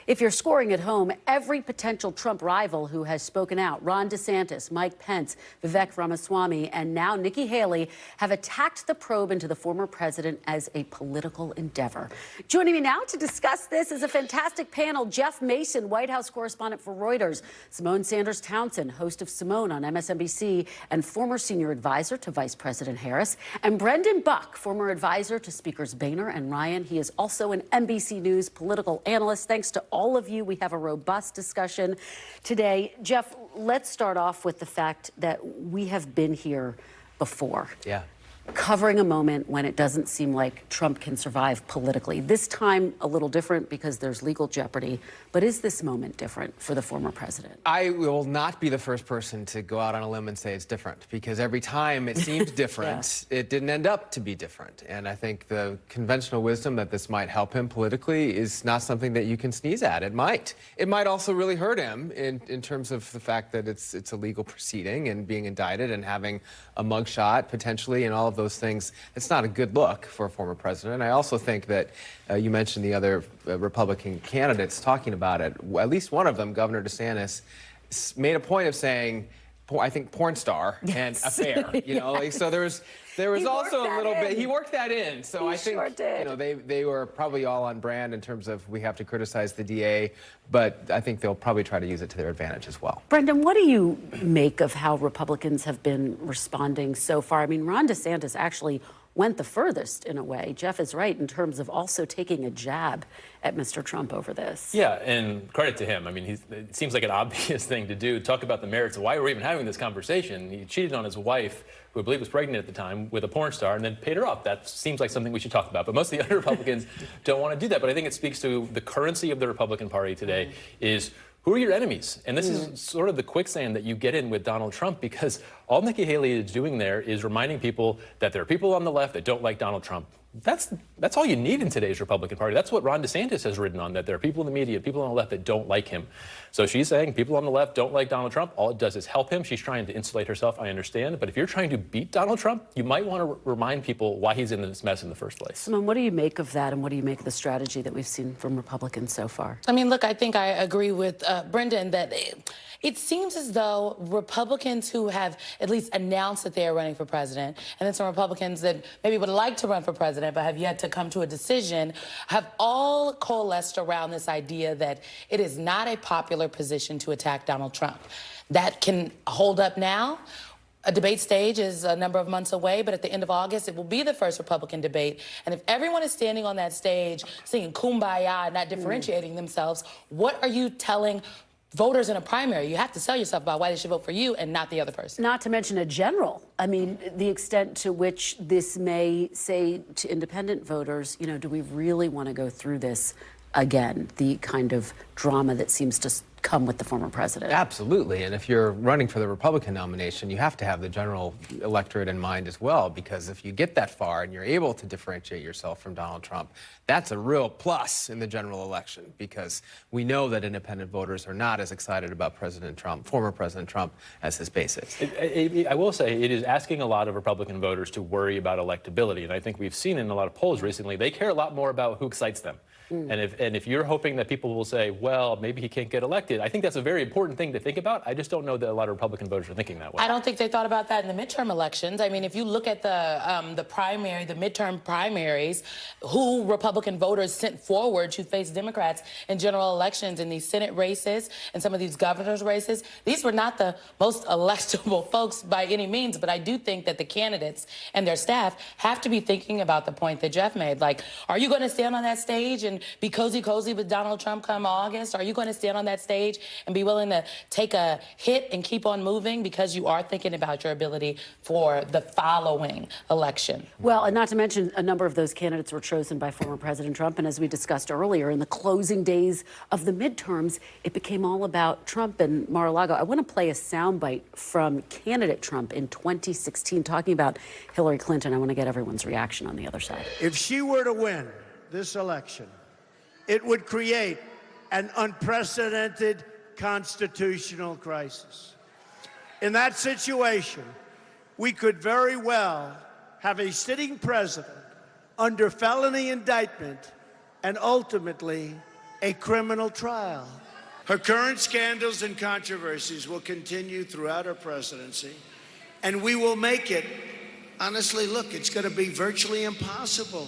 If you're scoring at home, every potential Trump rival who has spoken out, Ron DeSantis, Mike Pence, Vivek Ramaswamy, and now Nikki Haley, have attacked the probe into the former president as a political endeavor. Joining me now to discuss this is a fantastic panel: Jeff Mason, White House correspondent for Reuters; Symone Sanders-Townsend, host of Symone on MSNBC and former senior advisor to Vice President Harris; and Brendan Buck, former advisor to Speakers Boehner and Ryan. He is also an NBC News political analyst. Thanks to all of you. We have a robust discussion today. Jeff, let's start off with the fact that we have been here before. Yeah. Covering a moment when it doesn't seem like Trump can survive politically. This time a little different because there's legal jeopardy, but is this moment different for the former president? I will not be the first person to go out on a limb and say it's different, because every time it seemed different, It didn't end up to be different. And I think the conventional wisdom that this might help him politically is not something that you can sneeze at. It might. It might also really hurt him in terms of the fact that it's a legal proceeding and being indicted and having a mugshot potentially and all of those things. It's not a good look for a former president. I also think that you mentioned the other Republican candidates talking about it. At least one of them, Governor DeSantis, made a point of saying, I think, porn star and affair. You know, like, so there was also a little bit. He worked that in. So I think you know they were probably all on brand in terms of we have to criticize the DA, but I think they'll probably try to use it to their advantage as well. Brendan, what do you make of how Republicans have been responding so far? I mean, Ron DeSantis actually went the furthest in a way. Jeff is right in terms of also taking a jab at Mr. Trump over this. Yeah, and credit to him. I mean, it seems like an obvious thing to do, talk about the merits of why we're even having this conversation. He cheated on his wife, who I believe was pregnant at the time, with a porn star, and then paid her off. That seems like something we should talk about. But most of the other Republicans don't want to do that. But I think it speaks to the currency of the Republican Party today is, who are your enemies? And this is sort of the quicksand that you get in with Donald Trump, because all Nikki Haley is doing there is reminding people that there are people on the left that don't like Donald Trump. That's all you need in today's Republican Party. That's what Ron DeSantis has written on, that there are people in the media, people on the left that don't like him. So she's saying people on the left don't like Donald Trump. All it does is help him. She's trying to insulate herself, I understand. But if you're trying to beat Donald Trump, you might want to remind people why he's in this mess in the first place. Symone, what do you make of that, and what do you make of the strategy that we've seen from Republicans so far? I mean, look, I think I agree with Brendan that it seems as though Republicans who have at least announced that they are running for president, and then some Republicans that maybe would like to run for president but have yet to come to a decision, have all coalesced around this idea that it is not a popular position to attack Donald Trump. That can hold up now. A debate stage is a number of months away, but at the end of August, it will be the first Republican debate. And if everyone is standing on that stage singing Kumbaya and not differentiating themselves, what are you telling voters in a primary? You have to sell yourself about why they should vote for you and not the other person. Not to mention a general. I mean, the extent to which this may say to independent voters, you know, do we really want to go through this again? The kind of drama that seems to come with the former president. Absolutely. And if you're running for the Republican nomination, you have to have the general electorate in mind as well, because if you get that far and you're able to differentiate yourself from Donald Trump, that's a real plus in the general election, because we know that independent voters are not as excited about President Trump, former President Trump, as his base is. I will say it is asking a lot of Republican voters to worry about electability. And I think we've seen in a lot of polls recently, they care a lot more about who excites them. And if you're hoping that people will say, well, maybe he can't get elected, I think that's a very important thing to think about. I just don't know that a lot of Republican voters are thinking that way. I don't think they thought about that in the midterm elections. I mean, if you look at the midterm primaries, who Republican voters sent forward to face Democrats in general elections in these Senate races and some of these governor's races, these were not the most electable folks by any means. But I do think that the candidates and their staff have to be thinking about the point that Jeff made. Like, are you going to stand on that stage and be cozy with Donald Trump come August? Are you going to stand on that stage and be willing to take a hit and keep on moving because you are thinking about your ability for the following election? Well, and not to mention a number of those candidates were chosen by former President Trump. And as we discussed earlier, in the closing days of the midterms, it became all about Trump and Mar-a-Lago. I want to play a soundbite from candidate Trump in 2016 talking about Hillary Clinton. I want to get everyone's reaction on the other side. If she were to win this election, it would create an unprecedented constitutional crisis. In that situation, we could very well have a sitting president under felony indictment and ultimately a criminal trial. Her current scandals and controversies will continue throughout her presidency, and we will make it, honestly, look, it's going to be virtually impossible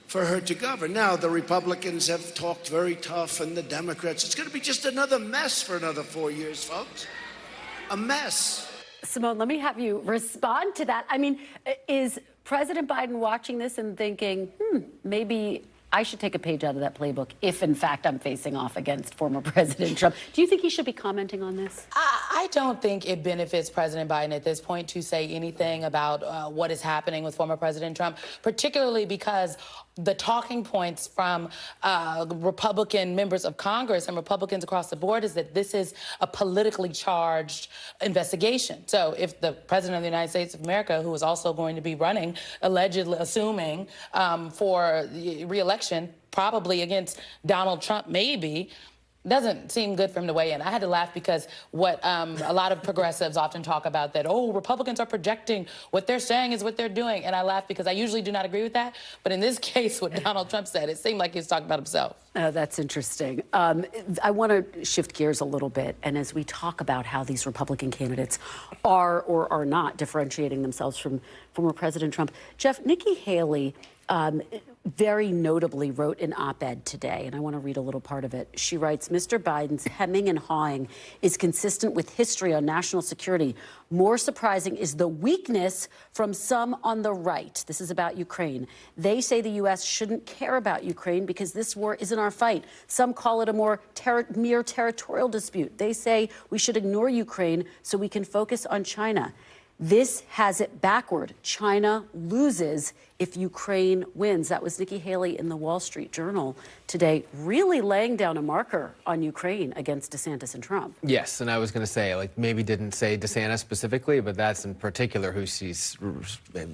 for her to govern. Now, the Republicans have talked very tough, and the Democrats. It's going to be just another mess for another 4 years, folks. A mess. Symone, let me have you respond to that. I mean, is President Biden watching this and thinking, maybe I should take a page out of that playbook if, in fact, I'm facing off against former President Trump? Do you think he should be commenting on this? I don't think it benefits President Biden at this point to say anything about what is happening with former President Trump, particularly because the talking points from Republican members of Congress and Republicans across the board is that this is a politically charged investigation. So if the President of the United States of America, who is also going to be running, allegedly, assuming for re-election, probably against Donald Trump, maybe, doesn't seem good for him to weigh in. I had to laugh because what a lot of progressives often talk about, that, oh, Republicans are projecting, what they're saying is what they're doing. And I laugh because I usually do not agree with that. But in this case, what Donald Trump said, it seemed like he was talking about himself. Oh, that's interesting. I want to shift gears a little bit. And as we talk about how these Republican candidates are or are not differentiating themselves from former President Trump, Jeff, Nikki Haley very notably wrote an op-ed today, and I want to read a little part of it. She writes, Mr. Biden's hemming and hawing is consistent with history on national security. More surprising is the weakness from some on the right. This is about Ukraine. They say the U.S. shouldn't care about Ukraine because this war isn't our fight. Some call it a more mere territorial dispute. They say we should ignore Ukraine so we can focus on China. This has it backward. China loses if Ukraine wins. That was Nikki Haley in the Wall Street Journal today, really laying down a marker on Ukraine against DeSantis and Trump. Yes, and I was going to say, like, maybe didn't say DeSantis specifically, but that's in particular who she's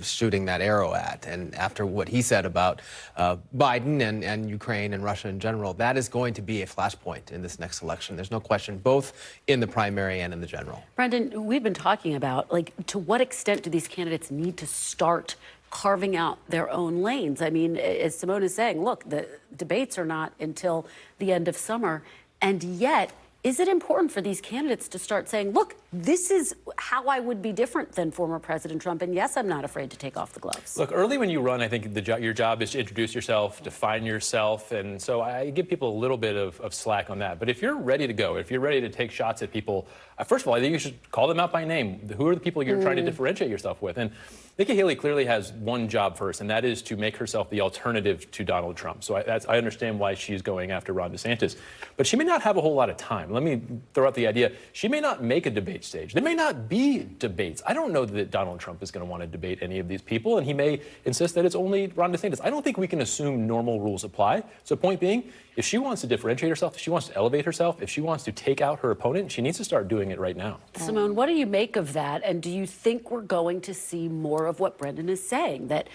shooting that arrow at. And after what he said about Biden and Ukraine and Russia in general, that is going to be a flashpoint in this next election. There's no question, both in the primary and in the general. Brendan, we've been talking about, like, to what extent do these candidates need to start carving out their own lanes? I mean, as Symone is saying, look, the debates are not until the end of summer. And yet, is it important for these candidates to start saying, look, this is how I would be different than former President Trump, and yes, I'm not afraid to take off the gloves? Look, early when you run, I think your job is to introduce yourself, define yourself, and so I give people a little bit of slack on that. But if you're ready to go, if you're ready to take shots at people, first of all, I think you should call them out by name. Who are the people you're trying to differentiate yourself with? And Nikki Haley clearly has one job first, and that is to make herself the alternative to Donald Trump. So I understand why she's going after Ron DeSantis. But she may not have a whole lot of time. Let me throw out the idea. She may not make a debate stage. There may not be debates. I don't know that Donald Trump is going to want to debate any of these people, and he may insist that it's only Ron DeSantis. I don't think we can assume normal rules apply. So point being, if she wants to differentiate herself, if she wants to elevate herself, if she wants to take out her opponent, she needs to start doing it right now. Symone, what do you make of that? And do you think we're going to see more of what Brendan is saying, that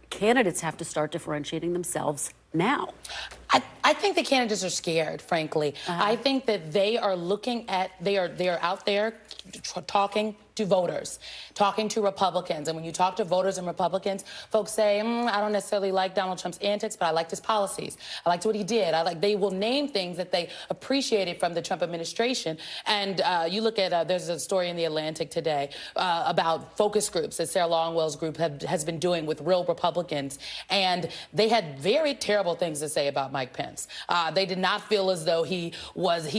candidates have to start differentiating themselves now? I think the candidates are scared, frankly. I think that they are looking at, they are out there talking to voters, talking to Republicans. And when you talk to voters and Republicans, folks say, I don't necessarily like Donald Trump's antics, but I liked his policies. I liked what he did. They will name things that they appreciated from the Trump administration. And you look at, there's a story in The Atlantic today about focus groups that Sarah Longwell's group has been doing with real Republicans. And they had very terrible things to say about Mike Pence. They did not feel as though he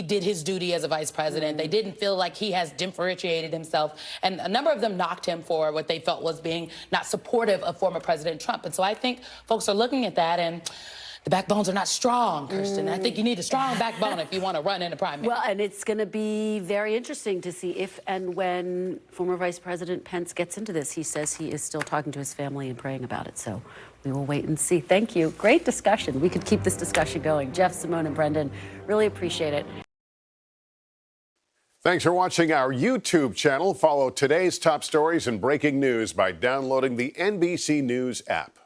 did his duty as a vice president. They didn't feel like he has differentiated himself. And a number of them knocked him for what they felt was being not supportive of former President Trump. And so I think folks are looking at that, and the backbones are not strong, Kirsten. I think you need a strong backbone if you want to run in the primary. Well, and it's going to be very interesting to see if and when former Vice President Pence gets into this. He says he is still talking to his family and praying about it. So we will wait and see. Thank you. Great discussion. We could keep this discussion going. Jeff, Symone, and Brendan, really appreciate it. Thanks for watching our YouTube channel. Follow today's top stories and breaking news by downloading the NBC News app.